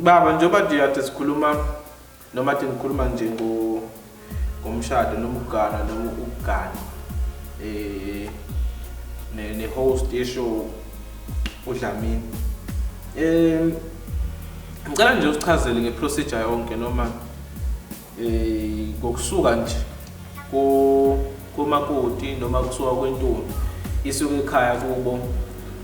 baba njengoba nje ade sikhuluma noma ade ngikhuluma nje ngomshado noma ukugana noma ukugana ne host yeshow uDlamini ngicela nje usichazele ngeprocedure yonke noma ngokusuka nje komakoti noma kusuka kwentombi isuke ekhaya kubo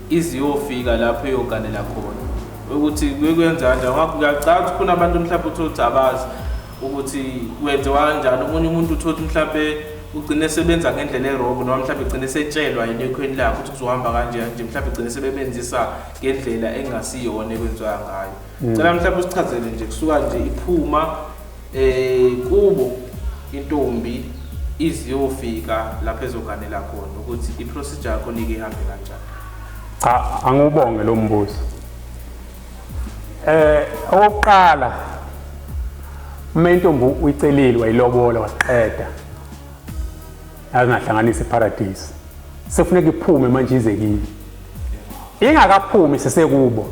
iziyofika lapho eyoganela khona ukuthi kuyekwenza kanjani ngoba kuyacala ukuthi khona abantu mhlawumbe uthothi abazi ukuthi kwenziwa kanjani omunye umuntu uthothi mhlawumbe ugcine sebenza ngendlela erobo noma mhlawumbe ugcine setshelwa yinekhweni lakhe ukuthi kuzohamba kanjani nje mhlawumbe ugcine sebebenzisa ngendlela engasiyona ekwenziwa ngayo ngicela mhlawumbe usichazele nje kusuka nje iphuma kubo intombi iziyofika lapho ezoganela khona ukuthi iprocedure yakho nike ihambe kanjani. Cha angubonge lo mbuzo. Oqala umentombi uyicelile wayilobola waqeda azingahlanganisa iparadise sekufuneka iphume manje ize kimi ingakaphumi sesekubo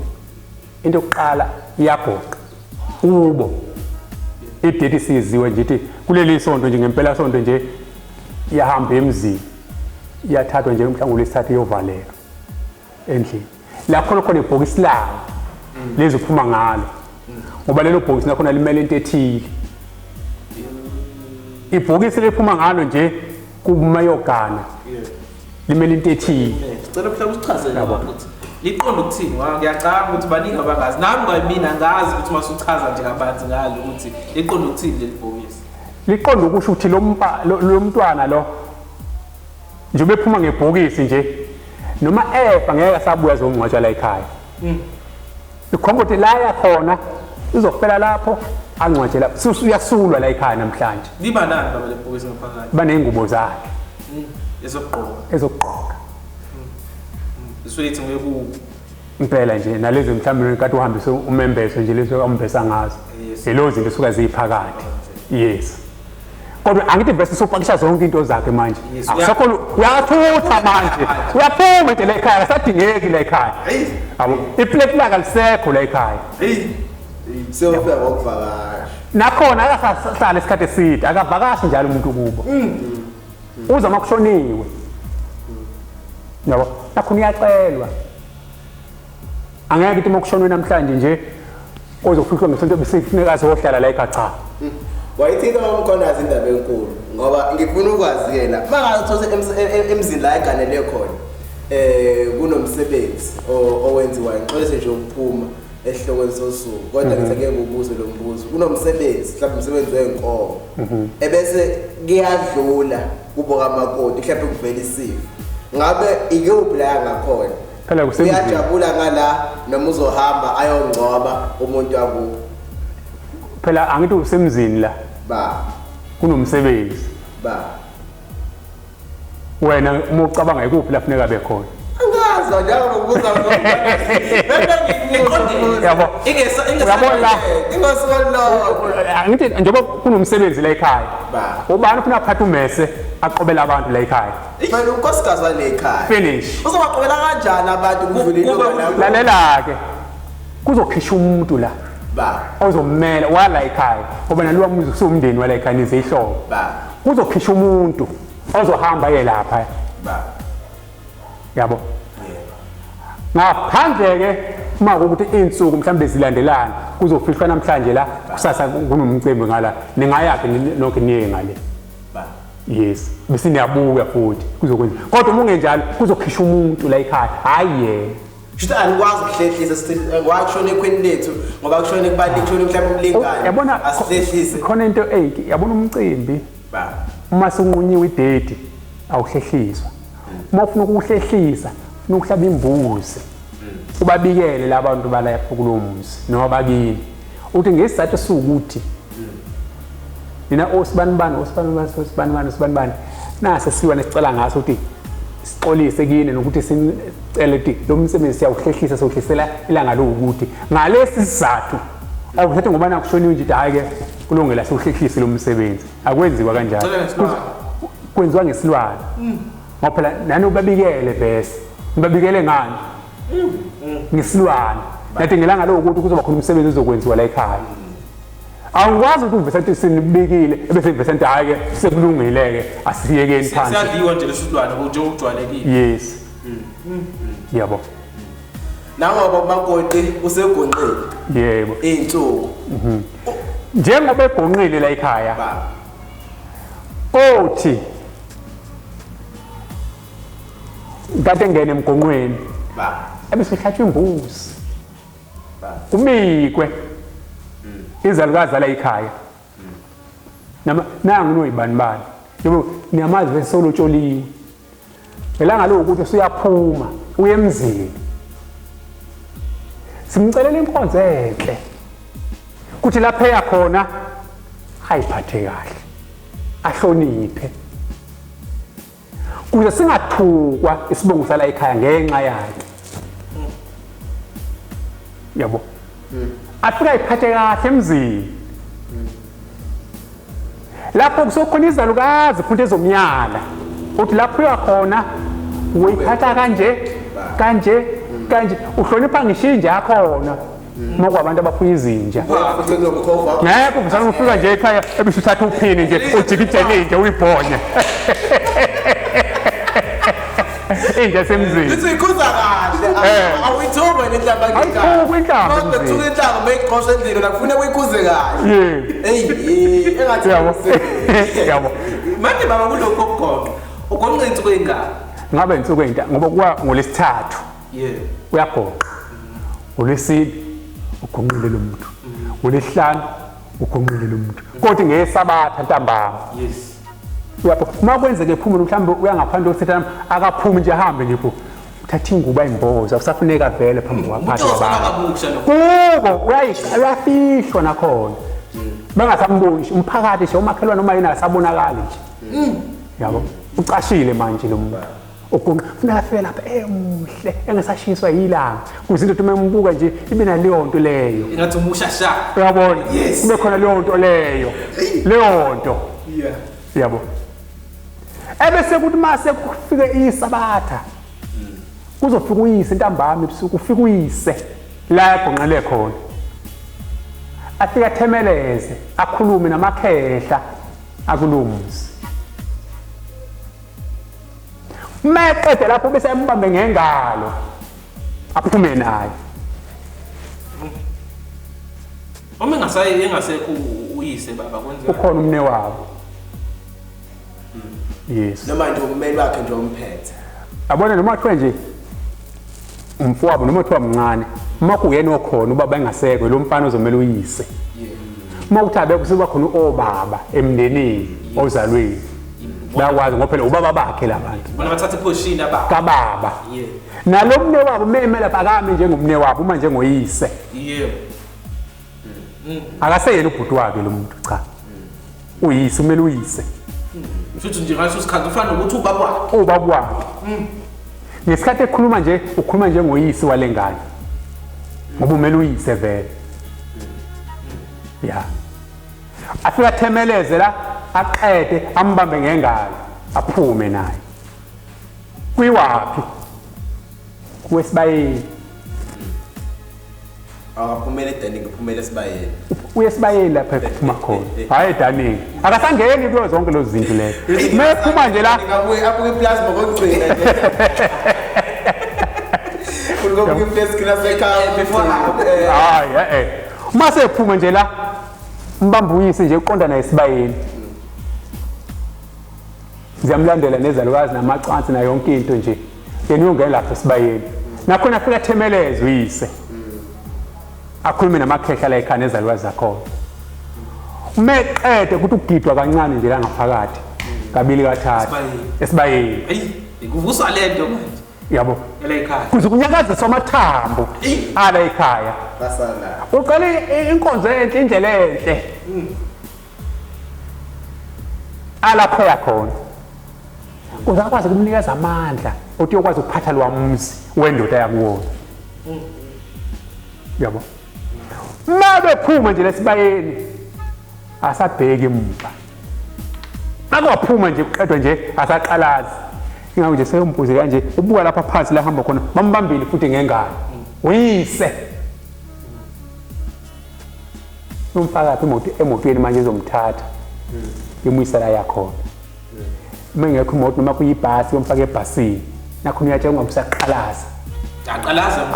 into yokuqala iyagoqa kubo idate siziwe nje ithi kuleli sonto nje ngempela sonto nje iyahamba emzini iyathathwa nje mhlawumbe lesithathu iyovaleka endlini lapho khona ibhokisi lawo lezi uphuma ngalo ngoba lelo bhokisi nakhona limele into ethile ibhokisi liphuma ngalo nje kumayogana limele into ethile sicela mhlawumbe usichazele ukuthi liqonda ukuthini ngiyacanga ukuthi baningi abangazi nami ngayimina ngazi ukuthi masuchaza nje kabanzi ngalo ukuthi liqonda ukuthini leli bhokisi liqonda ukusho ukuthi lo mntwana lo nje bephuma ngebhokisi nje noma efa ngeke asabuya zongcwatshwa la ekhaya ikhomba ukuthi la yakhona izofela lapho angcwatshe lapho uyasulwa la ekhaya namhlanje liba nani baba lebhokisi ngaphakathi banengubo zakhe ezokugqoka iswethi ngekubo impela nje nalezi mhlawumbe kade uhambise umembeso nje leso umbesa ngazo lelo zinto suka ziphakathi yes kodwa angithi bese sopakisha zonke into zakhe manje akusakho uyathutha manje uyaphuma into la ekhaya asadingeki la ekhaya yabo iplate laka lisekho la ekhaya siyofika ngokuvakasha nakhona akasahlala isikhathi eside akavakashi njalo umuntu kubo uza makushoniwe yabo nakhona uyacelwa angeke ithi makushonwe namhlanje nje ozofihlwa ngesonto besifuneka azohlala la ekhaya cha wayithinta umkhonazi indaba enkulu ngoba ngifuna ukwazi yena mangathi emzini la eganele khona kunomsebenzi owenziwa inxolise nje ukuphuma esihlokweni sosuku kodwa ngithi ngeke ngibuze lo mbuzo kunomsebenzi mhlawumbe umsebenzi wenkomo ebese kuyadlula kubo kamakoti mhlawumbe kuvela isifo ngabe ikuphi la yangakhona phela uyajabula ngala noma uzohamba ayongcoba umuntu wakubo phela angithi usemzini la ba kunomsebenzi ba wena uma ucabanga ikuphi la funeka abe khona angazi njalo ukubuza yabo ingesa angithi njengoba kunomsebenzi la ekhaya ubani ufuna aphatha umese aqobela abantu la ekhaya manje unkosikazi wale ekhaya finish uzobaqobela kanjani abantu kuvulile lalela ke kuzokhishwa umuntu la ba ozommela wala ekhaya ngoba nalo wamuzi kusumndeni wala ekhaya nize ihlobo ba kuzokhishwa umuntu ozohamba ye lapha ba yabo ngaphandle ke uma ukuthi insuku mhlambe zilandelana kuzofihlwa namhlanje la kusasa kunomcimbi ngala ningayaphi nonke niye ngale ba yes bese niyabuka futhi kuzokwenza kodwa uma ungenjalo kuzokhishwa umuntu la ekhaya hayi yena Shita anikwazi ukuhlehlisa sithi kwakushona ekhweni lethu ngoba kushona kubantu kushona mhlawumbe umlingane yabona asihlehlise khona into yabona umcimbi ba uma sunqunyiwe idate awuhlehliswa uma ufuna ukuhlehlisa ufuna ukuhlaba imbuzi ubabikele labantu bala yapho kulomuzi noma bakini uthi ngesizathu sokuthi nina osibani nase siwa nesicela ngaso uthi sixolise kini nokuthi sicela ukuthi lo msebenzi siyawuhlehlisa sokuhlisela ilanga lokuthi ngalesi sizathu awuthethe ngoba nakushoniwe nje hayi ke kulungela sokuhlehlisa lo msebenzi akwenziwa kanjalo kwenziwa ngesilwane ngoba phela nani ubabikele bese ubabikele ngani ngesilwane nathi ngelanga lokuthi kuzoba khona umsebenzi ozokwenziwa la ekhaya awukwazi ukuthi uvesenti sinibikile ebese ivesenti hayi ke sekulungile-ke asiyekeni phansi siyadliwa nje lesilwane njengokujwayelekile yes yabo nangoba umakoti usegonqile yebo iy'nsuku njengoba egonqile la ekhaya othi kade engene emgonqweni ebese ihlatshwa imbuzi kumikwe izalukazi la ekhaya nangu noyibani bani yebo niyamazi bese solotsholiwe elanga lokuthi usuyaphuma uye emzini simcelela inkonzo enhle kuthi lapha eya khona ayiphathe kahle ahloniphe kuze singathukwa isibongo sala ekhaya ngenxa yakhe yabo afika ayiphathe kahle emzini lapho kusokhona izalukazi futhi ezomnyala uthi lapho uyakhona uyiphatha kanje uhlonipha ngishinje yakhona uma abantu abafuya izinja ngeke uvusana ufika nje ekhaya ebese uthatha uphini nje ujikijele nje uyibhonye inja semzini Isikuza kahle awuyithuba nentamba ngekhaya ayithuba intamba mayiqhosha endlini nakufuna uyikhuze kahle engathi yabo manje baba kulokho okukhona ugonqa insuku engaka ngabe insuku ey'nta ngoba kuwa ngolesithathu uyagonqa ngolwesine ugonqile lo muntu ngolesihlanu ugonqile lo muntu kodwa ngesabatha ntambama uyapho uma kwenzeke ephumule mhlawumbe uyangaphandle osethana akaphumi nje ahambe nje pho uthatha ingubo ayimboza akusafuneka vele phambi kwaphathi kubo uyafihlwa nakhona bangasamboni umphakathi nje umakhelwane noma yini akasabonakali nje yabo ucashile manje lo muntu ufuneka afike lapha emuhle engasashiswa yilanga kuze into membuka nje ibe naleyo nto leyo ingathi umushasha uyabona kube khona leyo nto leyo yabo ebese kuthi mase kufike isabatha kuzofika uyise ntambama ebusuku ufika uyise la egonqele khona afika athemeleze akhulume namakhehla akulumuzi meqede lapho bese embambe ngengalo aphume naye uma engasekho uyise baba kwenza ukhona umne wabo yes noma nje ummeli wakhe nje umphethe abona noma kuthiwa nje umfowabo noma kuthiwa mncane uma kuyena okhona ubaba engasekwe lo mfana ozomela uyise uma uthabe kusuba khona obaba emndenini ozalweni bayakwazi ngoba phela ubaba bakhe labantu bona bathatha iphosini kababa nalo mne wabo memela phakame njengomne wabo uma njengoyise akaseyena ubhuti wakhe lo muntu cha uyise umele uyise futhi nje ngaso isikhathi ufana nokuthi ubaba wakhe ngesikhathi ekhuluma nje ukhuluma njengoyise walengane ngoba umele uyise vele afika athemeleze la aqede ambambe ngengalo aphume naye kwiwaphi kuwesibayeni akaphumele edaningi uphumele esibayeni uyesibayeni lapha ephuma khona hayi edaningi akasangeni kuyo zonke lezi zinto lezo mephuma nje la abuke iplasma kokugcina ulokuthi ipleskina sekhaya before hayi uma sephuma nje la mbamba uyise nje uqonda naye esibayeni ziyamlandela nezalukazi namacansi na yonke into nje yena uyongena lapha esibayeni nakhona afika athemeleze uyise akhulume namakhehla la ekhaya nezalukazi zakhona umeqede ukuthi ugidwa kancane nje la ngaphakathi kabili kathathu esibayeni kuvuswa lento manje yabo la ekhaya kuze kunyakaziswa amathambo ala ekhaya basala uqale inkonzo enhle indlela enhle alapho yakhona uzakwazi ukumnikeza amandla uthi uyokwazi ukuphatha lo mzi wendoda yakuwona yabo mabe phuma nje lesibayeni asabheki emuva akwaphuma nje kuqedwa nje asaqalazi ingakho nje seyombuze kanje ubuka lapha phansi la hamba khona bambambile futhi ngengalo uyise umfaka emotweni manje izomthatha imuyisela yakhona mengekho imoto noma kuyibhasi yomfaka ebhasini nakho uyatshe ungabusaqhalaza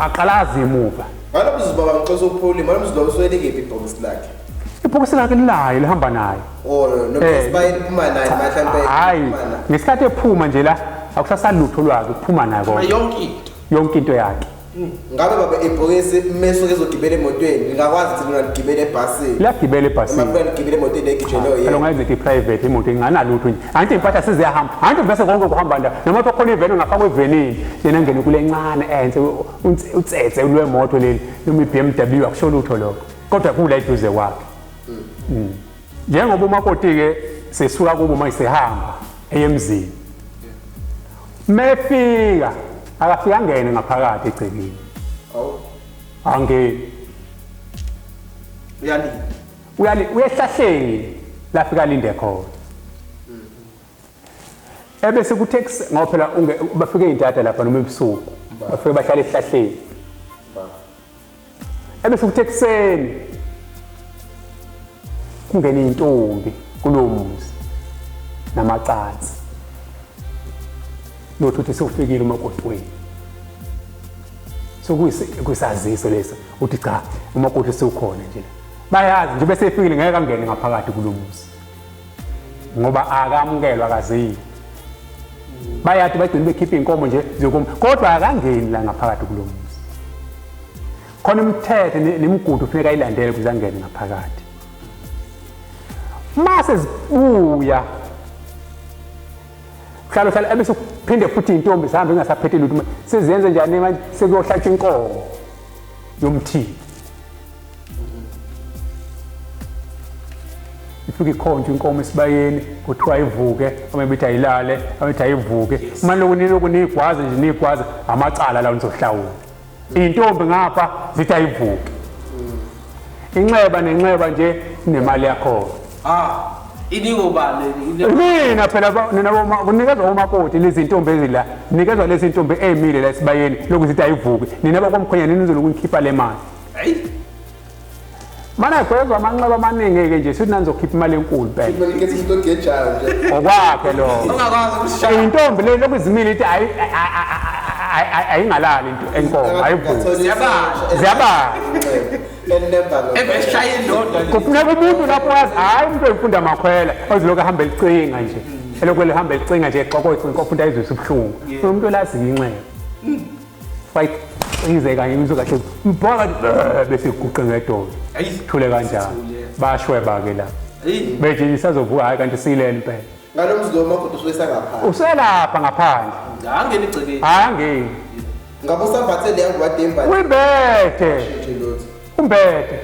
aqalaza emuva Malumzu baba ngixoxa uphuli malumzu lo uswelekephi ibhokisi lakhe ibhokisi lakhe lilayo lihamba nayo nobesibayeni phuma naye mhlawumbe hayi ngesikhathi ephuma nje la akusasalutho lwakhe ukuphuma nayo konke yonke into yakhe ngabe baba ibhokisi mesuke ezogibela emotweni ngakwazi ukuthi ngigibele ebhasini lagibela ebhasini manje ngigibele emotweni egijelo yena ngayithi private imoto inganalutho nje anti impatha siziyahamba anti bese konke kuhamba nda noma khona iveni ngafaka evenini yena ngene kule ncane enze utsetse lwemoto leli noma iBMW akusho lutho lokho kodwa kula eduze kwakhe njengoba umakoti ke sesuka kubo manje sehamba eyemzini mefika akafika ngene ngaphakathi egcekeni angeni uyehlahleni lafika linde khona ebese kuthe ngoba phela bafike intata lapha noma ebusuku bafike bahlala ehlahleni ebese kuthe kuseni kungena intombi kulowo muzi namacansi nokuthi sekufikile umakotweni sokuyisaziso leso uthi cha umakoti sewukhona nje bayazi nje bese efikile ngeke angene ngaphakathi kulomuzi ngoba akamukelwa akaziyi bayathi bagcina bekhipha inkomo nje ziyokumo kodwa akangeni la ngaphakathi kulomuzi khona umthetho nemigudu ufuneka ayilandele ukuze angene ngaphakathi mase zibuya hlala ebese kuphinde futhi intombi sihambe ingasaphethe lutho seziyenze njani manje sekuyohlatshwa inkomo yomthini ifike ikhonje inkomo esibayeni kuthiwa ivuke amebithi ayilale amethi ayivuke manje lokhu nigwaze nje nigwaze amacala la nizohlawula intombi ngapha zithi ayivuke inxeba nenxeba nje nemali yakho iniko bani mina phela nina kunikezwa umakoti lezi intombi ezila nikezwa lezi intombi emile la esibayeni lokhu zithi ayivuke nina bakwamkhwenya nini nizoku ngikhipha le mali hayi mana kwezwa amanxeba amaningi ke nje sithi nanzokhipha imali enkulu phela ngikhethe into ngejayo nje okwakhe lo ungakwazi ukushaya intombi le lokhu izimile ithi ayingalali into enkomo ayivuke ziyabasha ebeshaya indoda kufuneka umuntu lapho wazi hayi umuntu oyifunda makhwela oziloku ahamba elicinga nje elokhu ehamba elicinga nje exokothi inkofundo ayizwisa ubuhlungu umuntu olaziyo inxeba fight ize kanye imizo kahle mbhoka bese iguqe ngedolo thule kanjani bashweba ke la beje isazovuka hayi kanti silele impela ngalomzi lo makoti uswesa ngaphandle uselapha ngaphandle angeni igcekeni angeni ngabe usambathe le ngwademba uyibethe umbethe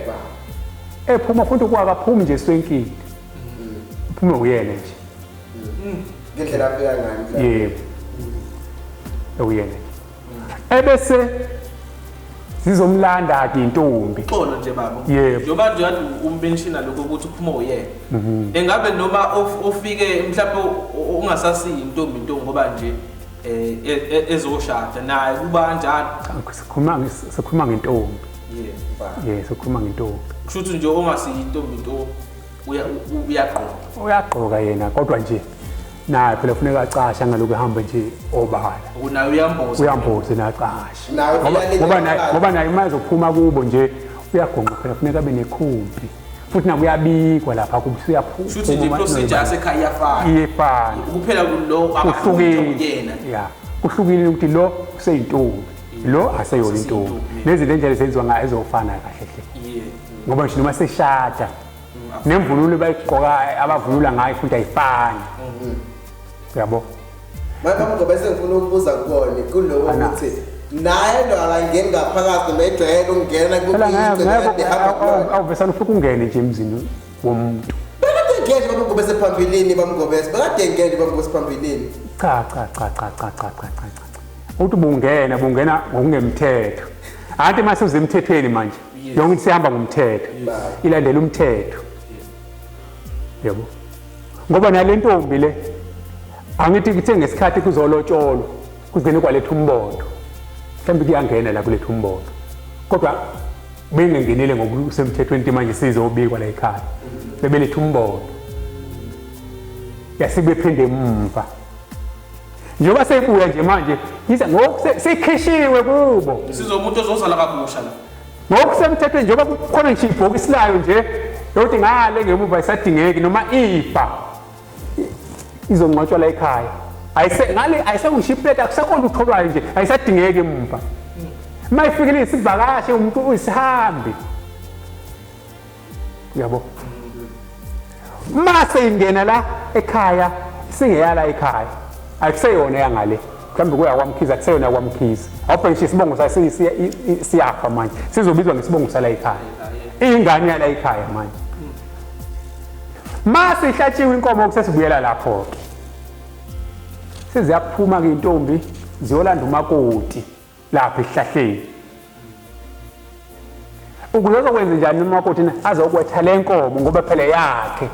ephuma futhi kwakaphumi nje swenkile uphume uyena nje ngendlela afika ngani yebo uyena ebese sizomlanda ke intombi xolo nje baba yebo njoba nje yathi umbenshina lokho ukuthi uphuma uyena engabe noma ofike mhlawumbe ungasasiyi intombi ngoba nje ezoshada naye kuba kanjani sikhuluma ngentombi yebo sikhuluma ngentombi kushuthi nje ongasiyi intombi uyaqoka yena kodwa nje naye phela kufuneka acasha ngalokho ehamba nje obala unayo uyamboza nacasha ngoba naye imali zokuphuma kubo nje uyagonqa phela kufuneka abe nekhumbi futhi naku uyabikwa lapha kubusuyaphuma futhi nje procedure yasekhaya iyafana kuphela kulo abahlukene kuhlukile ukuthi lo useyintombi lo aseyona intombi nezinto endlela zenziwa ngayo ezofana kahle hle ngoba nje noma seshada nemvunulo bayigqoka abavunula ngayo futhi ayifani yabo manje ngoba sengifuna ukubuza kubona kuloko ukuthi naye lo akangeni ngaphakathi mayijwayele ukungena kuphela awuvesana ufika ungene nje emzini womuntu bekade ngeke bamgobe sephambeleni bamgobese bekade ngeke bamgobe sephambeleni cha uthi bungena ngokungemthetho anti mase uzemthethweni manje yonke into sihamba ngomthetho ilandela umthetho yabo ngoba nale ntombi le angithi kithe ngesikhathi kuzolotsholwa kuzene kwaletha umbondo mhlawumbe kuyangena la kuletha umbondo kodwa bengengenele ngokusemthethweni into manje sizobikwa la ekhaya bebeletha umbono yasibe phinde emva njengoba sebuya nje manje yiza ngokusikhishiwe kubo sizomuntu ozozala kabusha la ngokusemthethweni njengoba kukhona nje ibhokisi layo nje yokuthi ngale ngemuva isadingeki noma ifa izongcwatshwa la ekhaya ayisekungishipleta akusekhona utholwayo nje ayisadingeki emva mayifikile isivakashe umuntu uyisihambi yabo mase ingena la ekhaya singeyala ekhaya akuseyona yangale mhlawumbe kuya kwamkhiza akuseyona yakwamkhiza awubheke nje isibongo sayo siyafa manje sizobizwa ngesibongo sala ekhaya ingane yala ekhaya manje mase ihlatshiwe inkomo kusesibuyela lapho ke seziyaphuma ke intombi ziyolanda umakoti lapha esihlahleni ukuze uzokwenza njani umakoti azokwetha le nkomo ngoba phela yakhe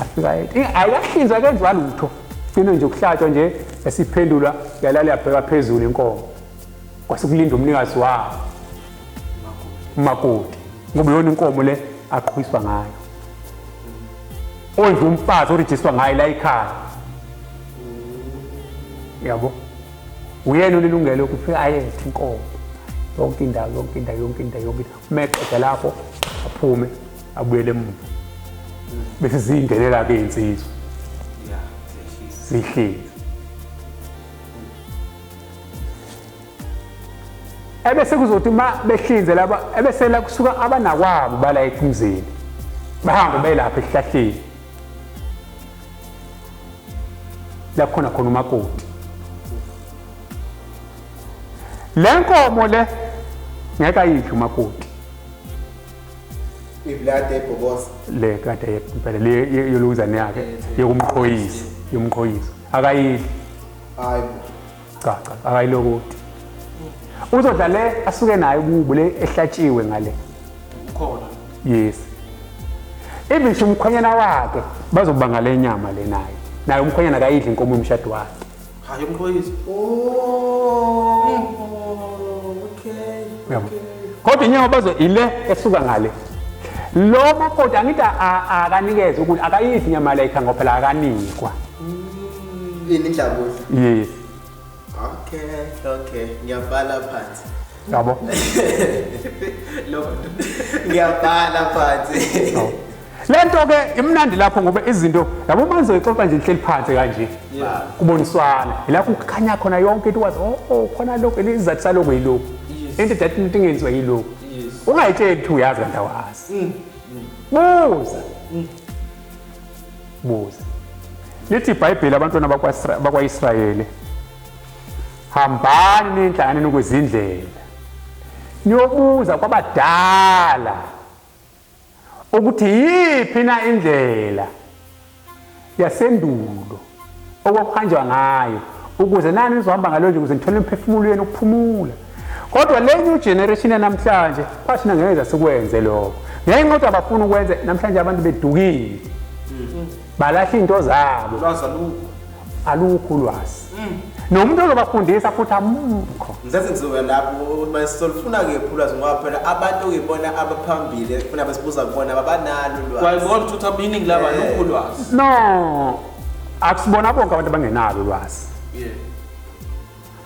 afika ethi ayahlinzwa kenziwa lutho sino nje ukuhlatshwa nje esiphendula yalala yabheka phezulu inkomo kwasekulinda umnikazi wayo umakoti ngoba yona inkomo le aqhwiswa ngayo ondla umfazi orejistwa ngayo la ekhaya yabo uyena olilungelo ukufika ayethe inkomo yonke indawo meqeda lapho aphume abuyele emuva bese zingelela ke insizwa zihlezi ebese kuzothi ma behlinze laba ebese la kusuka abanakwabo bala ekhumzeni bahamba bayilapha esihlahleni la khona umakoti le nkomo le ngeke ayidle umakoti iblade ebhobosa le kade yempela le yoluzane yakhe yomqhoyiso akayidli hayi cha akayilokoti uzodla le asuke nayo kubo le ehlatshiwe ngale ukhona yes even nje umkhonyana wakhe bazobanga le nyama le naye umkhonyana akayidli inkomo yomshado wakhe hayi umqhoyiso yabo kodwa inyama bazo ile esuka ngale lo makoti angithi akanikeze ukuthi akayidli inyama la ekhaya ngoba phela akanikwa indlabuza yes okay ngiyabhala phansi yabo ngiyabhala phansi lento ke imnandi lapho ngoba izinto yabo manzoyixoxa nje ihleli phansi kanje kuboniswana ilapho kukhanya khona yonke into wazi khona lokho elizathu saloko yilokho into edathi into engenziwa yilokho ungayitsheli ukuthi uyazi kanti awazi buza lithi iBhayibheli abantwana bakwa-Israyeli hambani nenhlanganeni kwezindlela niyobuza kwabadala ukuthi yiphi na indlela yasendulo okwakuhanjwa ngayo ukuze nani nizohamba ngalo nje ukuze nithole imphefumulo yenu ukuphumula kodwa le new generation yanamhlanje kwathina ngeke sikwenze lokho ngenxa ukuthi abafuna ukwenza namhlanje abantu bedukile balahla into zabo alukho ulwazi nomuntu ozobafundisa futhi amukho ngizathi ngizoya lapho mayisolufuna ke ulwazi ngoba phela abantu okuyibona abaphambili funa besibuza kubona abanalo ulwazi wayibona ukuthi meaning laba lokho ulwazi no akusibona bonke abantu abangenalo ulwazi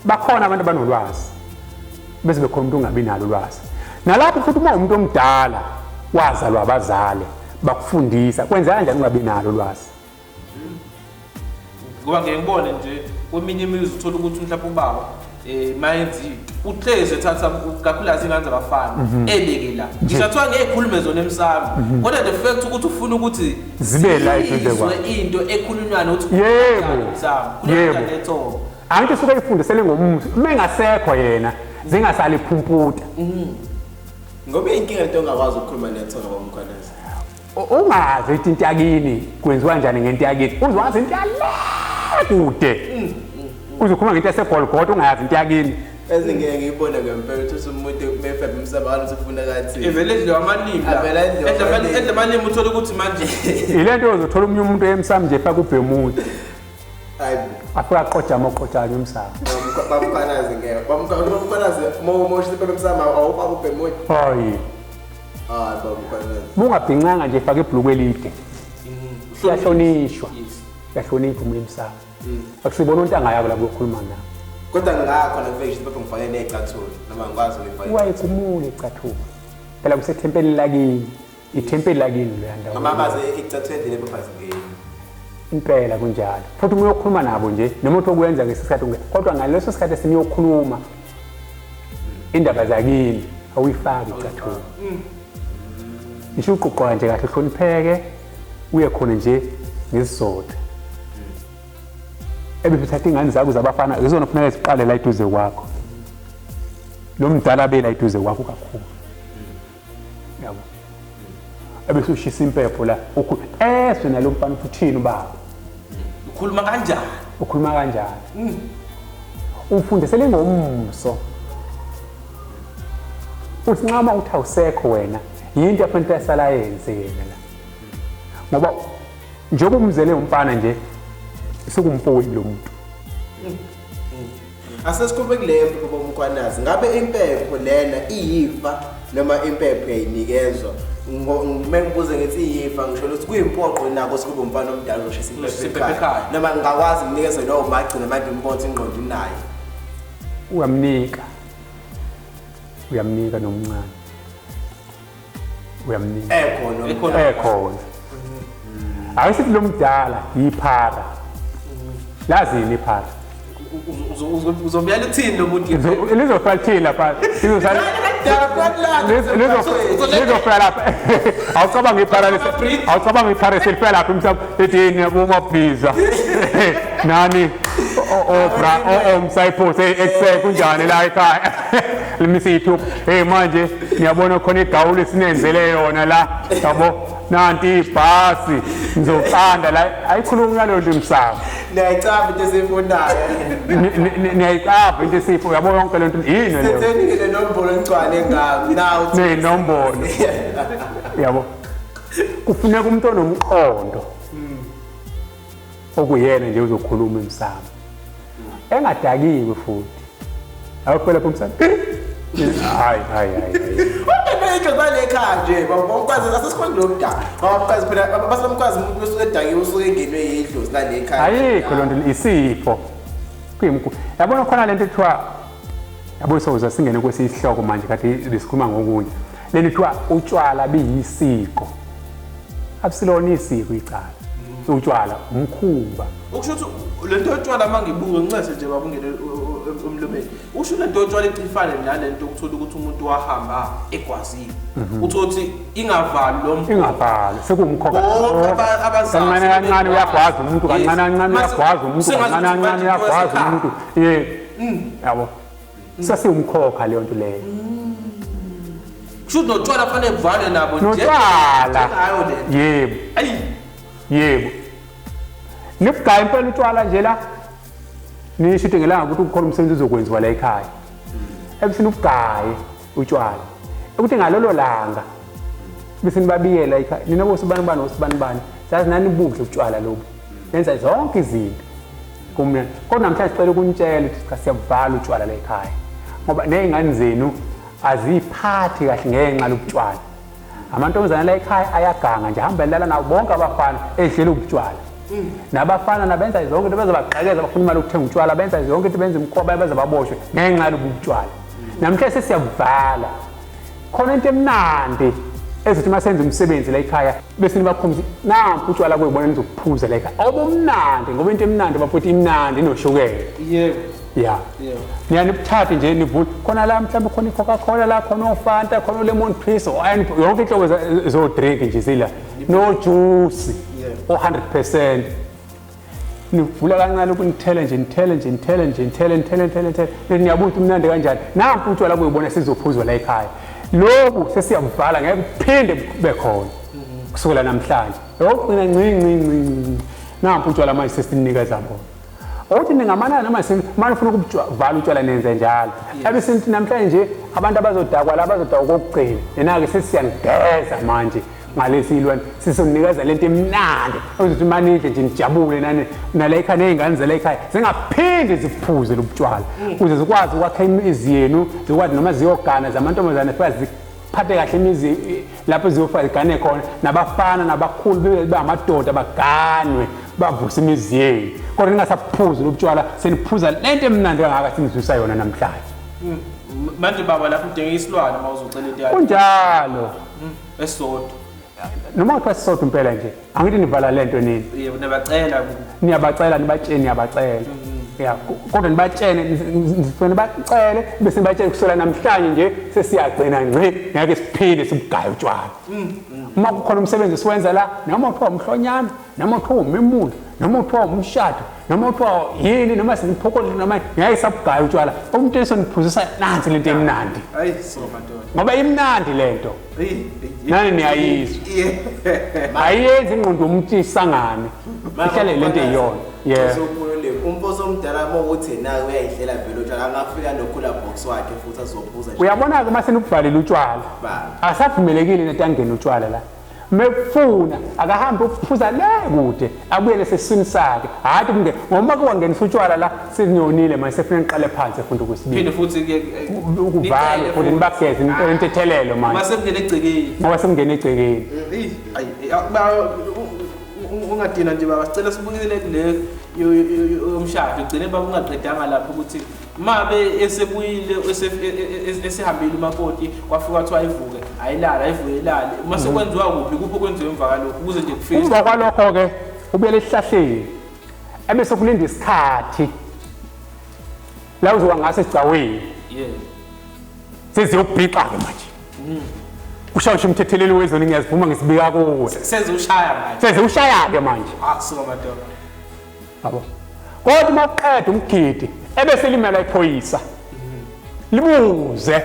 bakhona abantu abanolwazi bese bekhona umuntu ongabi nalo ulwazi nalapho futhi uma umuntu omdala wazalwa abazali bakufundisa kwenza kanjani ungabi nalo ulwazi ngoba ngeke ngibone nje kweminye imizi uthola ukuthi mhlawumbe ubaba mayenzi uhleze ethatha kakhulukazi ingane zabafana ebeke la ngishathiwa ngeke khulume zona emsamo kodwa the fact ukuthi ufuna ukuthi zibe la into ekhulunywana ukuthi yebo angithi suke ifundisele ngomuntu mengasekho yena zingasali phumputa ngoba inkinga into ongakwazi ukukhuluma nethona bomkhwanazi ungazi ukuthi into yakini kwenziwa kanjani ngento yakini uzwazi into kude uzokhuluma ngento yaseGolgotha ungayazi into yakini ezingeke ngiyibone ngempela ukuthi umuntu mefebe umsabalo usifuna kathi evele edle amalimi edle amalimi uthola ukuthi manje ile nto uzothola umuntu emsamo nje efaka ubhemuthi hayi afika aqojama oqojana umsamo bamkhanazi ngeke bamkhanazi moshise impepho emsamo awupha ubhemoya hayi bamkhanazi bungabhincanga nje faka ibhluku elide siyahlonishwa siyahlonishwa umuntu emsamo akusibona untanga yakho lapho ukhuluma nawe kodwa ngakho nakuvekisha impepho ngifake nezicathula noma ngikwazi ukuyifaka wayikumule icathula phela kusethempeli lakini ithempeli lakini leya ndawo noma baze icathula endile ephazingeni impela kunjalo futhi uma uyokhuluma nabo nje noma uthi okwenza ngesikhathi kodwa ngaleso sikhathi siniyokhuluma indaba zakini awuyifaki icathula isho uqoqwa nje kahle uhlonipheke uye khona nje ngesizotha ebephethatha ingane zakho zabafana izona kufanele siqale la eduze kwakho lo mdala bela eduze kwakho kakhulu yabo ebese ushisa impepho la eswe nalo mfana uthini ubaba ukhuluma kanjani ukhuluma kanjani umfundisele ngomso usinqama uthi awusekho wena yinto yafanele yasala yenze yena la ngoba njengoba umzele umfana nje sikumfowini lo muntu asesikhuluma kuleyo mpepho bomkhwanazi ngabe impepho lena iyifa noma impepho yayinikezwa mengibuze ngithi iyifa ngisho ukuthi kuyimpoqo nako sikuba umfana omdala oshisa impepho ekhaya noma ngingakwazi ukunikeza lowo magcina manje umbonze ingqondo unayo uyamnika nomncane uyamnika ekhona ayisithi lo mdala yiphara lazini iphara uzobuyela uthini lo muntu lizofika thina lapha lizofika lapha awucabanga iphara selifika lapha umsamo ethini bomabhiza nani omsayiphosi ekusele kunjani la ekhaya lemisithu manje ngiyabona khona igawuli sinenzele yona la yabo nanti ibhasi ngizoqanda la ayikhulumi ngalo nto umsamo niyayicaba into esiyifunayo niyayicaba into esiyifuna yabo yonke le nto yini leyo sethenile nombolo engcwane ngami nawu nenombolo yabo kufuneka umuntu onomqondo okuyena nje uzokhuluma emsamo engadakiwe futhi awuphela lapho umsamo hayi Ngibale ekhaya nje bawukwazi asesikhona lo mdala bawukwazi phela basamkwazi umuntu osuke edakiwe usuke engenwe yidlozi la ekhaya ayikho lo nto isipho kuyimkhulu yabona khona lento ethiwa yabo soza singene kwesihloko manje kathi lesikhuluma ngokunye lento ethiwa utshwala biyisiko abusilona isiko icala utshwala umkhuba ukusho ukuthi lento etshwala mangibuke ngincese nje babungele umlomeni usho lento etshwala icifane nalento ukuthola ukuthi umuntu wahamba egwazini uthi ingavali lo muntu ingavali sekumkhokha abazazi kancane uyagwaza umuntu kancane uyagwaza umuntu kancane uyagwaza umuntu yabo sasiumkhokha leyo nto leyo kusho notshwala fanele kuvale nabo nje notshwala yebo nifugaya impela utshwala nje la nisho ukuthi ngelanga ukuthi ukhona umsebenzi uzokwenziwa la ekhaya ebisini ubugaye utshwala ukuthi ngalolo langa bese nibabiyela ekhaya nina bosibani sazi nani budle utshwala lobu nenza zonke izinto kumina kodwa namhlanje sicela ukunitshela ukuthi siyabuvala utshwala la ekhaya ngoba nezingane zenu aziphathi kahle ngenxa lokutshwala amantombazana la ekhaya ayaganga nje hamba lala nabo bonke abafana ehlela ukutshwala nabafana nabenza zonke into bezabaqhekeza bafuna imali ukuthenga utshwala benza zonke into benza imkhoba beza baboshwe ngenxa lokutshwala namhlanje sesiyavala khona into emnandi ezithi masenze umsebenzi la ekhaya bese nibakhombisa nampu utshwala kuyibona nizokuphuza la ekhaya obumnandi ngoba into emnandi baphuthi imnandi inoshukela yebo yeah niyanibuthathe nje nivule khona la mhlawumbe khona iCoca-Cola la khona oFanta khona lemon twist yonke inhlobo zo drink nje sila no juice 100% nivula kancane ukunithela nje nithele niyabuthi umnandi kanjani nampu utshwala kuyibona sizophuzwa la ekhaya lokhu sesiyabuvala ngeke kuphinde kube khona kusukela namhlanje yokugcina ncinci nampu utshwala manje sesinikeza bona othi ningamana noma manje ufuna ukuvala utshwala nenze njalo abese nithi namhlanje abantu abazodakwa la bazodakwa kokugcina nina ke sesiyanigeza manje ngalesi ilwane sisonikeza lento emnandi ukuthi manidle nje nijabule nala ekhaya nezingane zala ekhaya zingaphinde ziphuze lobutshwala ukuze zikwazi ukwakha imizi yenu zikwazi noma ziyogana zamantombazane futhi ziphathe kahle imizi lapho ziyofika zigane khona nabafana nabakhulu bebe amadoda baganwe bavusa imizi yenu kodwa ningasaphuzi lobutshwala seniphuza lento emnandi kangaka sinizwisa yona namhlanje manje baba lapho udinga isilwane mawuzocela into yakho kunjalo esodwa noma kuthiwa sisodwa impela nje angithi nivala lento nini yebo nabacela niyabacela nibatshene niyabacela ya kodwa nibatshene nifuna bacele bese nibatshele kusela namhlanje nje sesiyagcina ngci ngeke siphinde sibugaye utshwala uma kukhona umsebenzi siwenza la noma kuthiwa umhlonyana noma kuthiwa umemulo noma kuthiwa umshado noma kuthiwa yini noma siniphokole noma ngeke sabugaye utshwala umuntu esoniphuzisa nansi lento emnandi hayi so madoda ngoba imnandi lento nani niyayizwa ayenzi ingqondo umuntu isangane ihlale lento eyiyona yeah umposo omdala ukuthi nawe uyayihlela vele utshwala angafika nokhula box wakhe futhi azophuza uyabona ke mase nikuvalile utshwala asavumelekile into angena utshwala la mefuna akahambe ukuphuza le kude abuyele sesiswini sakhe hathi kunge ngoba kuwangenisa utshwala la sinyonile manje sefuna niqale phansi efunda ukwesibili phinde futhi ke ukuvala futhi nibageze intentethelelo manje mase kungena egcekeni ngoba semngena egcekeni ungadina nje baba sicela sibukele kule yomshado ugcine baba ungaqedanga lapho ukuthi mabe esebuyile esehambile umakoti kwafika kwathi ayivuke ayilala ayivuke ilale mase kwenziwa kuphi kuphi okwenziwa emva kalokho ukuze nje kufike emva kwalokho ke ubuyele esihlahleni ebese kulinda isikhathi la uzoba ngase sicaweni seziyobhiqa ke manje ushayisha umthetheleli wezoni ngiyazivuma ngisibika kuwe seze ushaya ke manje suka madoda yabo kodwa uma uqeda umgidi ebese limela iphoyisa libuze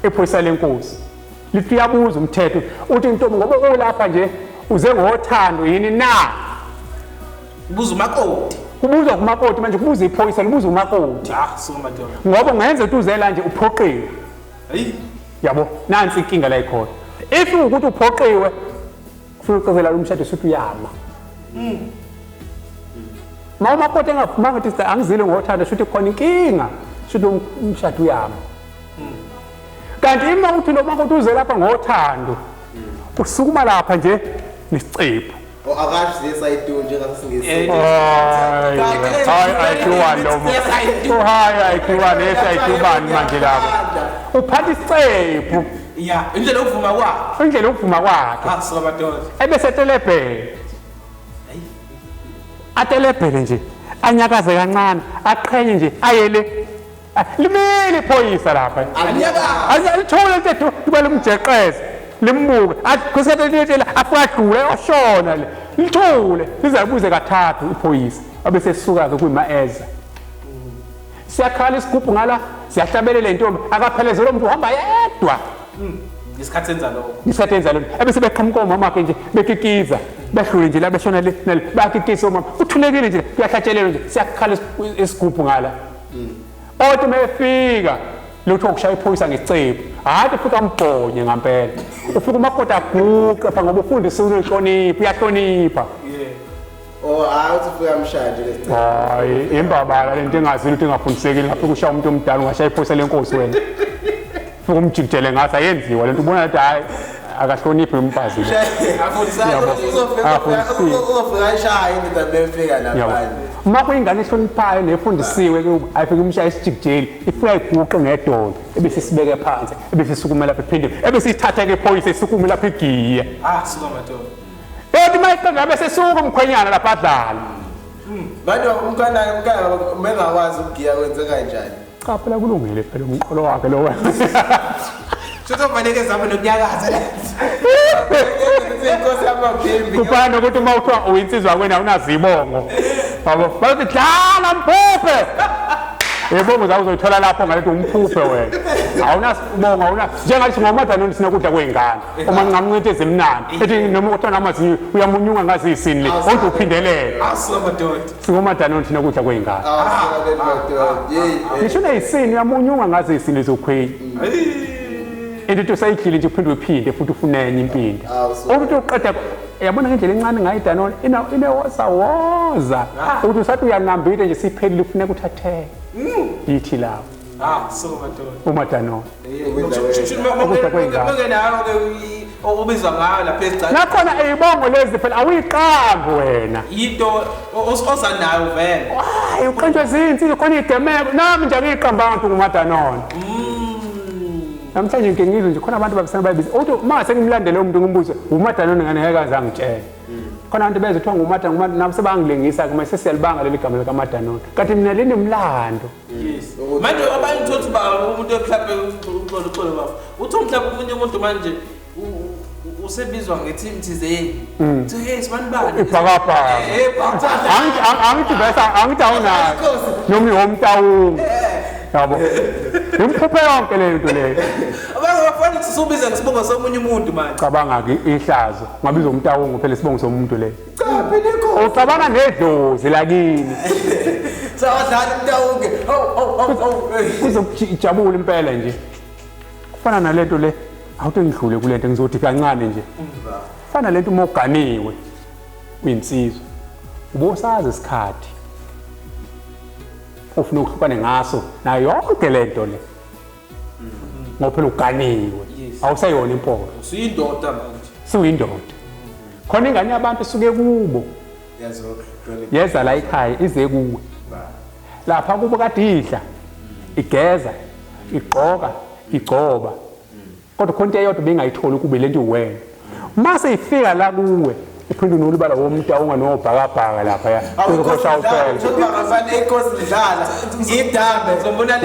iphoyisa lenkosi lithi yabuza umthetho uthi intombi ngoba ulapha nje uze ngothando yini na ubuza umakoti kubuza kumakoti manje kubuza iphoyisa libuza umakoti suka madoda ngoba ngenze ukuthi uzela nje uphoqiwe hayi yabo nansi inkinga la ikhona if ukuthi uphoqiwe ufuna ucezela umshado usuthi uyama ma umakoti engavuma ukuthi angizile ngothando shuthi khona inkinga shuthi umshado uyama kanti ima ukuthi lo makoti uze lapha ngothando usukuma lapha nje nesicephu akashize sayidunje njengasingisi hayi ayikiwani lo hayi ayikiwani esayikibani manje lapha uphatha isicephu ya indlela okuvuma kwakhe suka madoda ebese etelebhele atelebhele nje anyakaze kancane aqhenye nje ayele limele iphoyisa lapha alithole into liba limjeqeze limbuke athi kusethetela afadlule oshona le lithule lizabuze kathathu iphoyisa abese sisuka ke kuyimaeza siyakhala isigubhu ngala siyahlabelela intombi akaphelezela umuntu uhamba yedwa isikhathi senza lokho ebese beqhamuka omama ke nje bekikiza behlule nje la beshona le bakikisa omama uthulekile nje kuyahlatshelelwa nje siyakhala isigubhu ngala othi mefika lutho ukushaya iphoyisa ngesicephu hathi futhi ambonye ngempela ufika umakoti aguqe pha ngoba ufundisa uhlonipha uyahlonipha awuthi ufika mshanje lesicebo hayi imbabala lento engazile ukuthi engafundisekile ngafika ushaya umuntu omdala ungashaya iphoyisa lenkosi wena fika umjikijele ngathi ayenziwa lento ubona ukuthi hayi akahloniphi umfazi uzofika ishaya into befika lapha uma kuyingane ehloniphayo nefundisiwe ke ayifike umshaya isijikijeli ifika iguqe ngedolo ebese sibeke phansi ebese sukuma lapha ephinde ebese ithatha ke iphoyisa isukume lapha igiye suka madoda ethi mayiqeda bese suka umkhwenyana lapha adlala manje umkana mengakwazi ukugiya kwenze kanjani cha phela kulungile phela umqolo wakhe lo wena Sotofanele zami nokunyakaza la. Inkosi yamaphimbi. Kufana ukuthi uma uthiwa uyinsizwa kwena awunazibongo. Yabo, bathi dlala mphuphe. Yebo uzawuzothola lapho ngalethi umphuphe wena. Awunasibongo awuna njengathi ngomadana sinokudla kwengane. Uma ngingamncente ezimnandi. Ethi noma uthana amazinyo uyamunyunga ngazi isini le. Kodwa uphindelela. Asingamadoda. Singomadana sinokudla kwengane. Madoda. Yey. Ngisho neyisini uyamunyunga ngazi isini lezokhweyi. into sayidlile nje uphinde uphinde futhi ufuna enye impinde ukuthi uqeda yabona ngendlela encane ngayo idanone inewoza ukuthi usathi uyanambile nje siphelile ufuneka uthathe yithi lapho so umadanone ubizwa ngayo lapha ezicane nakhona eyibongo lezi phela awuyiqambi wena into osanayo vele hayi uqenjwe izinsizwa khona idemeko nami nje angiyiqamba abantu ngumadanone namhlanje ngingizwe nje khona abantu babisana bayibiza uthi uma sengimlandele umuntu ngimbuze umadanone ngane ngeke azangitshela khona abantu beze kuthiwa ngumadanone nabo sebangilengisa kuma sesiyalibanga leli gama likaMadanone kanti mina leni umlando manje abanye thothi ba umuntu mhlawumbe uxolo baba uthi mhlawumbe umuntu manje usebizwa ngeteam thizeni to hey sibani bani ibhakabhaka angithi besa angithi awunayo nomi womtawungu yabo impepho yonke le nto leyo abangafani sisubiza ngesibongo somunye umuntu manje cabanga ke ihlazo ngabiza umtawungu phela isibongo somuntu leyo cha phela inkomo ucabanga nedlozi lakini sawadlala umtawunge kuzojabula impela nje kufana nalento le awuthi ngidlule kulento ngizothi kancane nje kufana lento uma uganiwe uyinsizwa ubosazi isikhathi ufuna ukuhlukane ngaso nayo yonke lento le ngoba phela uganiwe awusayona impolo usuyindoda manje suyindoda khona ingane yabantu isuke kubo yeza la ekhaya ize kuwe lapha kubo kade idla igeza igqoka igcoba kodwa khona into eyodwa bengayitholi kube lento uwena mase ifika la kuwe uphinde unolibala womtawunga nobhakabhaka lapha ya uzokhoshaya uphela ngifana inkosi idlala ngidambe uzombona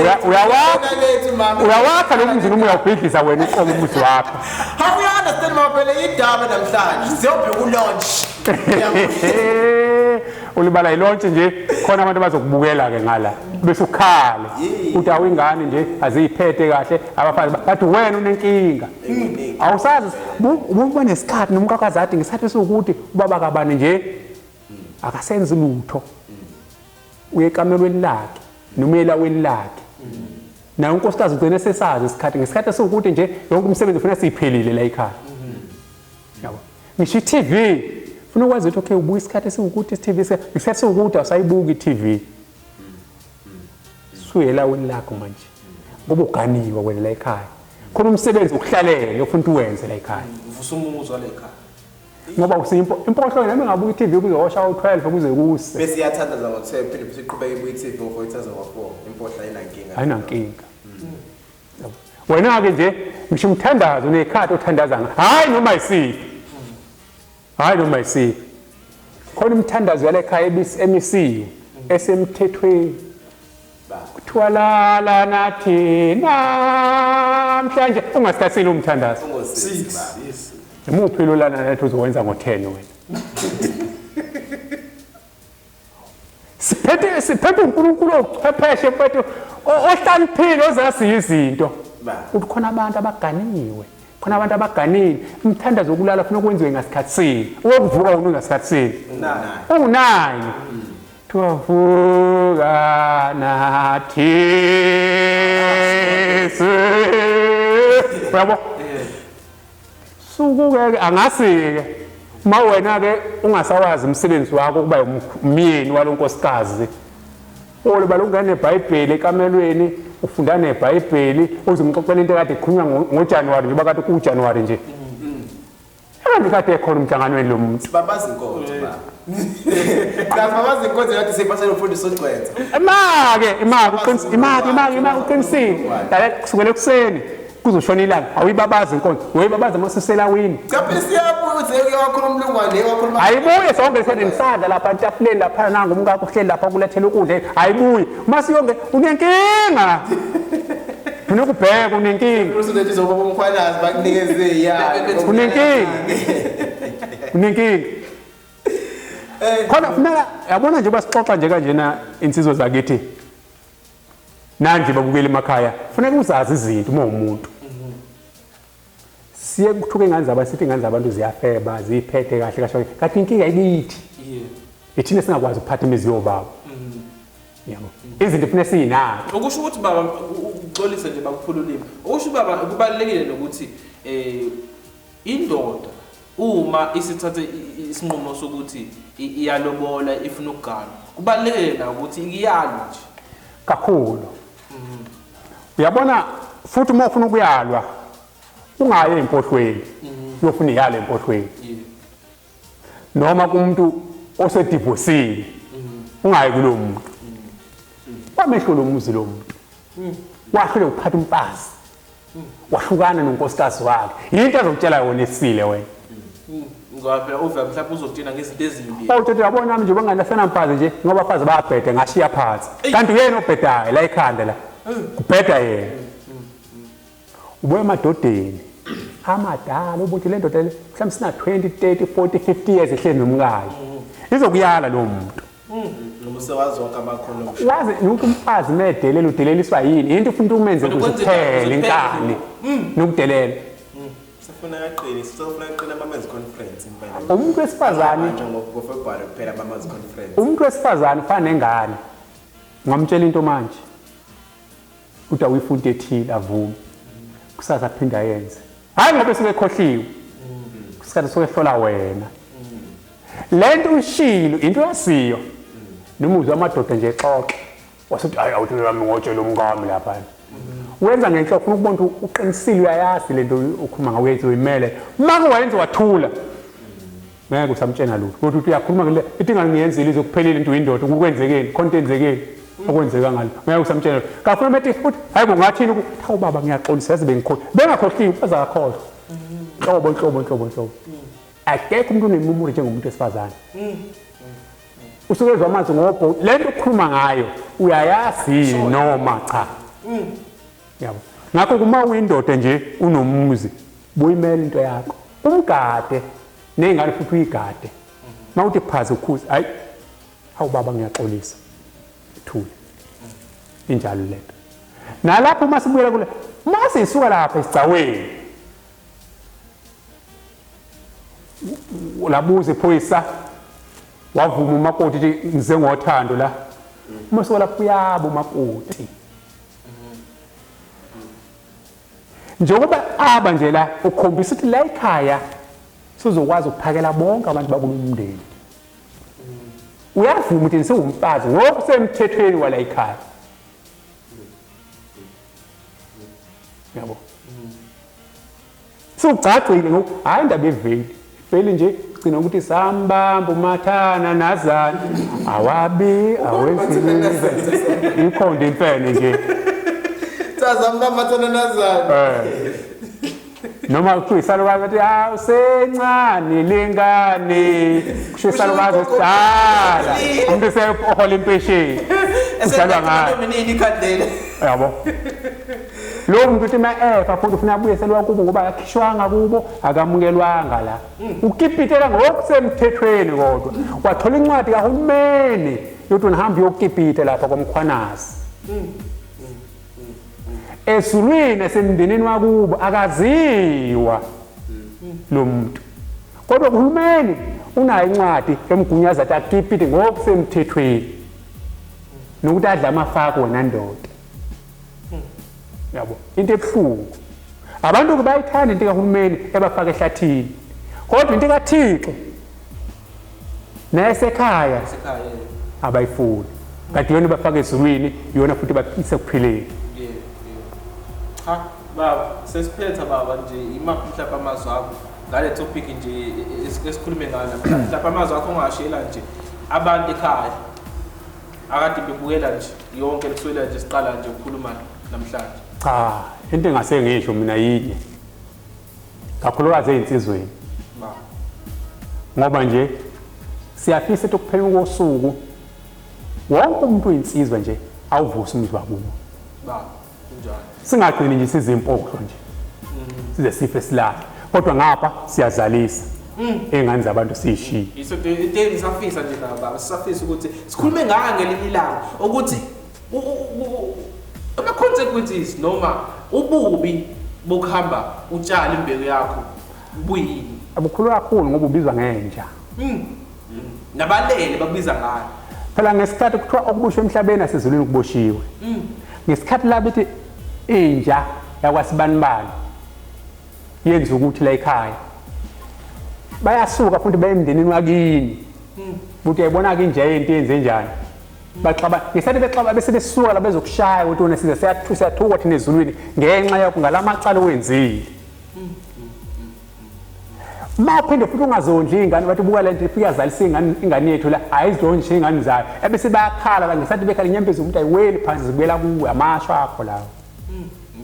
uyawakha lo mzini uma uyawubhidlisa wena uqobo umuzi wakho how you understand mabele idambe namhlanje siyobheka ulaunch ulibala ilontshe nje khona abantu bazokubukela ke ngala bese ukhala uthi awingane nje aziyiphethe kahle abafazi bathi wena unenkinga awusazi ububa nesikhathi nomkakazade ngesikhathi sokuthi ubaba kabani nje akasenzi lutho uyekamelweni lakhe nomelaweni lakhe na unkosikazi ugcine sesazi isikhathi ngesikhathi sokuthi nje yonke umsebenzi ufuna siphelile la ekhaya yabo ngisho iTV ufuna ukwazi ukuthi okay ubuya isikhathi esiwukuthi iTV isikhathi sokuthi awusayibuki iTV suyela wena lakho manje ngoba uganiwe wena la ekhaya khona umsebenzi ukuhlalele ufuna ukuthi uwenze la ekhaya uvusa umuzwa la ekhaya ngoba usimpo impohlo nami ngabuka iTV kuzowasha u12 kuze kuse bese iyathandaza ngo12 phinde siqhubeke ibuye iTV ngo2004 impohlo ayinankinga wena ke nje ngisho umthandazo nekhathi othandaza hayi noma isiphi khona umthandazo yala ekhaya emisiwe esemthethweni kuthiwala nathi namhlanje ungasithathile umthandazo umuphi lo lana nathi uzowenza ngo10 wena siphethe uNkulunkulu ochwepheshe mfethu ohlaniphile ozasiza izinto uthi khona abantu abaganiwe khona abantu abaganile umthandazo wokulala ufuna ukwenziwe ngasikhathi sini ukuvuka wona ngasikhathi sini ungunani tuvuka nathi yabo sukuke angasike uma wena ke ungasawazi umsebenzi wakho kuba umyeni walonkosikazi olibala ungane neBhayibheli ekamelweni ufunda neBhayibheli uzimxoxela into ekade ikhulunywa ngoJanuary nje bakade kuJanuary nje kade ekhona umhlanganweni lo muntu babazi inkonzo ba babazi inkonzo yathi sipasela ufundisa ogcwetha imaki uqinisile dala kusukela ekuseni kuzoshona ilanga awuyibabazi inkonzo uyibabaza masiselawini cha phela siyabuze uyakhuluma umlungwane wakhuluma ayibuye sonke isene ngisandla lapha etafuleni lapha nanga umkakho uhleli lapha kulethela ukudla ayibuye masiyonke unenkinga unokubheka unenkinga usulethi zoba umkhwanazi bakunikeze unenkinga khona funeka yabona nje basixoxa nje kanjena insizwe zakithi nanje babukela emakhaya funeka uzazi izinto uma umuntu siye kuthuke ingane zaba sithi ingane zabantu ziyafeba ziphethe kahle kahle kanti inkinga ikithi ithina singakwazi ukuphatha imizi yobaba yabo izinto kufanele siyinaka ukusho ukuthi baba ngixolise nje bakuphula ulimi okusho baba kubalekile nokuthi indoda uma isithathe isinqumo sokuthi iyalobola ifuna ukugana kubalekile na ukuthi ikiyalwa nje kakhulu uyabona futhi uma ufuna ukuyalwa ungaye empohlweni uyofuna iyalo empohlweni noma kumuntu osedivosile ungayi kulo muntu wamehlo lo muzi lo muntu wahlule ukuphatha umfazi wahlukana nonkosikazi wakhe into azokutshela yona esile wena ngoba phela uva mhlawumbe uzokutshela ngezinto ezimbi uthi yabona nami nje bangalasena mfazi nje ngoba abafazi bayabheda ngashiya phansi kanti uyena obhedayo la ekhanda la kubheda yena ubuye emadodeni amadala ubuthi le ndoda le mhlawumbe sina 20 30 40 50 years ehlezi nomkayo izokuyala lo muntu noma sewazoka amakhono wazi ukuthi umfazi medelela udeleliswa yini into ufuna ukumenze kuziphele inkani nokudelela sifuna yaqini sifuna yaqina ama-men's conference impela umuntu wesifazane nje ngoFebruary kuphela ama-men's conference umuntu wesifazane ufana nengane ngamtshela into manje uthi awuyifunda ethile avume kusasa aphinda yenze hayi ngoba sekekhohliwe kusikhathi sokuhlola wena lento ushilo into yasiyo nomuzwa amadoda nje exoxa wasuthi hayi awuthi nami ngotshela umngami lapha wenza ngenhloso ufuna ukubona ukuthi uqinisile uyayazi lento ukhuluma ngawenza uyimele manje wayenza wathula ngeke usamtshena lutho kodwa uthi uyakhuluma ngale ithi ngangiyenzile izokuphelile into indoda ukukwenzekeni konke enzekeni okwenzeka ngalo ngeke usamtshena kafuna methi futhi hayi kungathini ukuthi hawu baba ngiyaxolisa yazi bengikhohle bengakhohliwe baza akhohlwa hlobo akekho umuntu onemumuri njengomuntu wesifazane usukezwe amanzi ngobho lento ukukhuluma ngayo uyayazi noma cha yabo ngakho kuma uyindoda nje unomuzi buyimela into yakho umgade nengane futhi uyigade mawuthi phazi ukhuzi hayi hawu baba ngiyaxolisa thule injalo lento nalapho masibuyela kule mase isuka lapha esicaweni labuze iphoyisa wavuma umakoti ukuthi ngize ngothando la uma sola kuyabo umakoti njengoba aba nje la ukhombisa ukuthi la ekhaya sizokwazi ukuphakela bonke abantu bakulomndeni uyavuma ukuthi nisewumfazi ngoku semthethweni wala ekhaya yabo sugcagcile ngoku hayi indaba eveli vele nje gcina ukuthi sambamba umathana nazana awabi awesilize ikhonde impene nje sazamba mathana nazana noma kuyisalukazi athi hawu sencane lengane kusho isalukazi esidala umuntu sehola impesheni usalwa ngayo mina ikhandela yabo lo muntu uthi maefa futhi ufuna abuyeselwa kubo ngoba akhishwanga kubo akamukelwanga la ukipitela ngokusemthethweni kodwa wathola incwadi kahulumeni yokuthi nihamba uyokipita lapha komkhwanazi esulwini esemndenini wakubo akaziwa lo muntu kodwa uhulumeni unayo incwadi emgunyaza athi akipite ngokusemthethweni nokuthi adla amafako wena ndoda yabo into ebuhlungu abantu bayithanda into kahulumeni ebafaka ehlathini kodwa into kaThixo nesekhaya abayifuni kanti yona bafaka ezulwini yona futhi baphise kuphileni ha baba sesiphetha baba nje imaphi mhlawumbe amazwi akho ngale topic nje esikhulume ngala mhlawumbe amazwi akho ongashela nje abantu ekhaya akade bebukela nje yonke lekuswela nje siqala nje ukukhuluma namhlanje cha into engase ngisho mina yinye kakhulukazi ezinsizweni ngoba nje siyafisa ukuphela kosuku wonke umuntu oyinsizwa nje awuvusa umzwa kubo baba kunjani singagcini nje sizimpoqo nje size sife silahle kodwa ngapha siyazalisa engane zabantu siyishiya iso into engisafisa nje baba sisafisa ukuthi sikhulume ngayo ngelinye ilanga ukuthi ama consequences noma ububi bokuhamba utshala imbewu yakho buyini abukhulu kakhulu ngoba ubizwa ngenja nabalele bakubiza ngayo phela ngesikhathi kuthiwa okubushwe emhlabeni asezulwini kuboshiwe ngesikhathi la bethi inja yakwasibanibani yenza ukuthi la ekhaya bayasuka futhi baye emndenini wakini ukuthi ayibona ke inja yento yenze njani baxaba ngesathi bexaba bese besuka la bezokushaya ukuthi wona size siyathuka thina ezulwini ngenxa yakho ngalamacala wenzile maphinde futhi ungazondli ingane bathi buka lento ifika yazalisa ingane yethu la ayizondli ingane zayo ebese bayakhala la ngesathi bekhala inyembezi umuntu ayiweli phansi zibuyela kuwe amasho akho lawo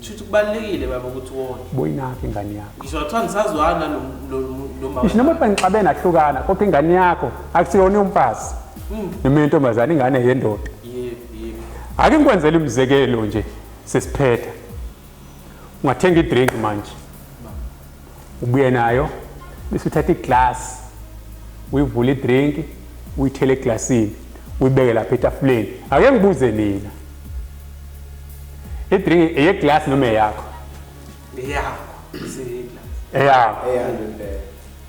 Ngisho kubalekile baba ukuthi wona. Boyinaphi ingane yakho? Ngisho wathi ngisazwana lo mama. Ngisho noma bengixabene ahlukana kodwa ingane yakho akusiyona umfazi. Noma intombazana ingane yendoda. Yebo. Ake ngikwenzele umzekelo nje sesiphetha. Ungathenga idrink manje. Ubuye nayo bese uthatha iglass uyivula idrink uyithele eglassini uyibeke lapha etafuleni. Ake ngibuze nina. Idrink eyeglass noma eyakho? Eyakho, iseglass. Eyakho. Eyandele.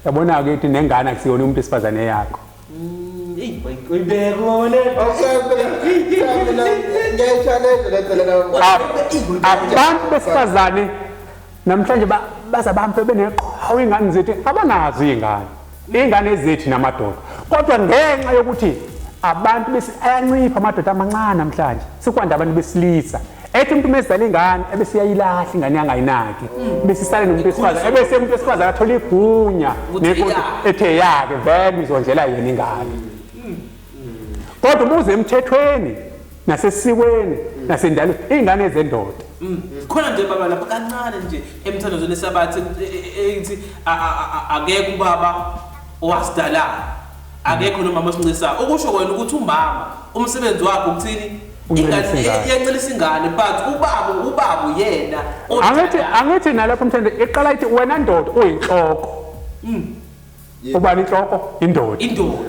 Yabona ke ithi nengane akusiyona umuntu esifazane eyakho. Hey, uyibeko le. Abantu besifazane namhlanje bazabampe beneqhawe ingane zethu abanazo izingane. Ingane zethu namadoda. Kodwa ngenxa yokuthi abantu ayancipha amadoda amancane namhlanje. Sikwanda abantu besilisa. Ethi umuntu mesizala ingane ebese yayilahla ingane yangayinaki bese isale nomuntu esifazana ebese umuntu esifazana athola igunya nekonto ethe yake vele izondlela yena ingane kodwa ubuze emthethweni nasesikweni nasendalo ingane ezendoda khona nje baba lapha kancane nje emthandazweni esabathi ethi akekho ubaba owasidala akekho nomama osincisa okusho kwena ukuthi umama umsebenzi wakhe ukuthini ingane iyancilisa ingane but ubaba yena angithi nalapho umthando eqala ithi wena ndoda uyinhloko ubani inhloko indoda yebo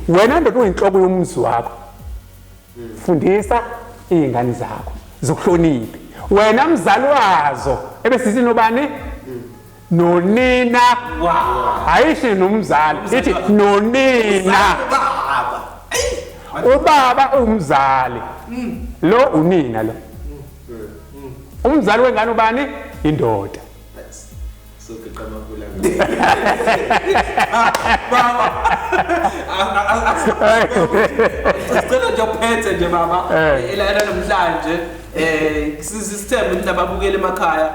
wena ndoda uyinhloko yomzi wakho fundisa izingane zakho zokuhlonipha wena mzali wazo ebesithi nobani nonina hayishi nomzali ithi nonina ubaba umzali lo unina lo umzali wengane ubani indoda so keqamakula baba sicela nje uphethe nje baba la namhlanje sisithembe ukuthi ababukele emakhaya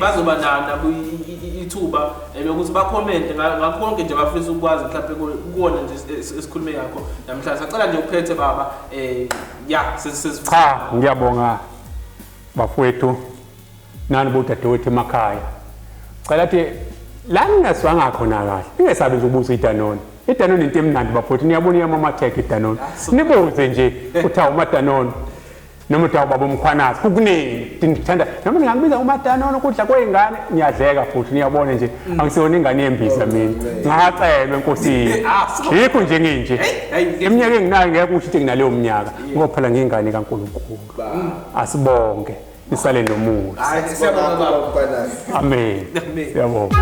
bazoba nabo ithuba lokuthi bacommente ngakho konke nje bafisa ukwazi mhlawumbe kuona nje esikhulume yakho namhlanje sicela nje uphethe baba cha ngiyabonga bafowethu nani bodadewethu emakhaya cela thi la ningaswanga khona kahle ningesabe nje ubuza idanoni into emnandi bafowethu niyabona iyamamatheka idanoni nibuze nje uthi umadanoni noma uthi baba umkhwanazi kukuningi ngithanda noma ngingakubiza umadanoni ukudla kwezingane niyadleka futhi niyabona nje angisiyona ingane yembiza mina ngacelwe enkosini yikho nje nginje eminyaka enginayo ngeke kusho ukuthi nginaleyo minyaka ngoba phela ngingane kaNkulunkulu asibonke isale nomusa siyabonga baba amen siyabonga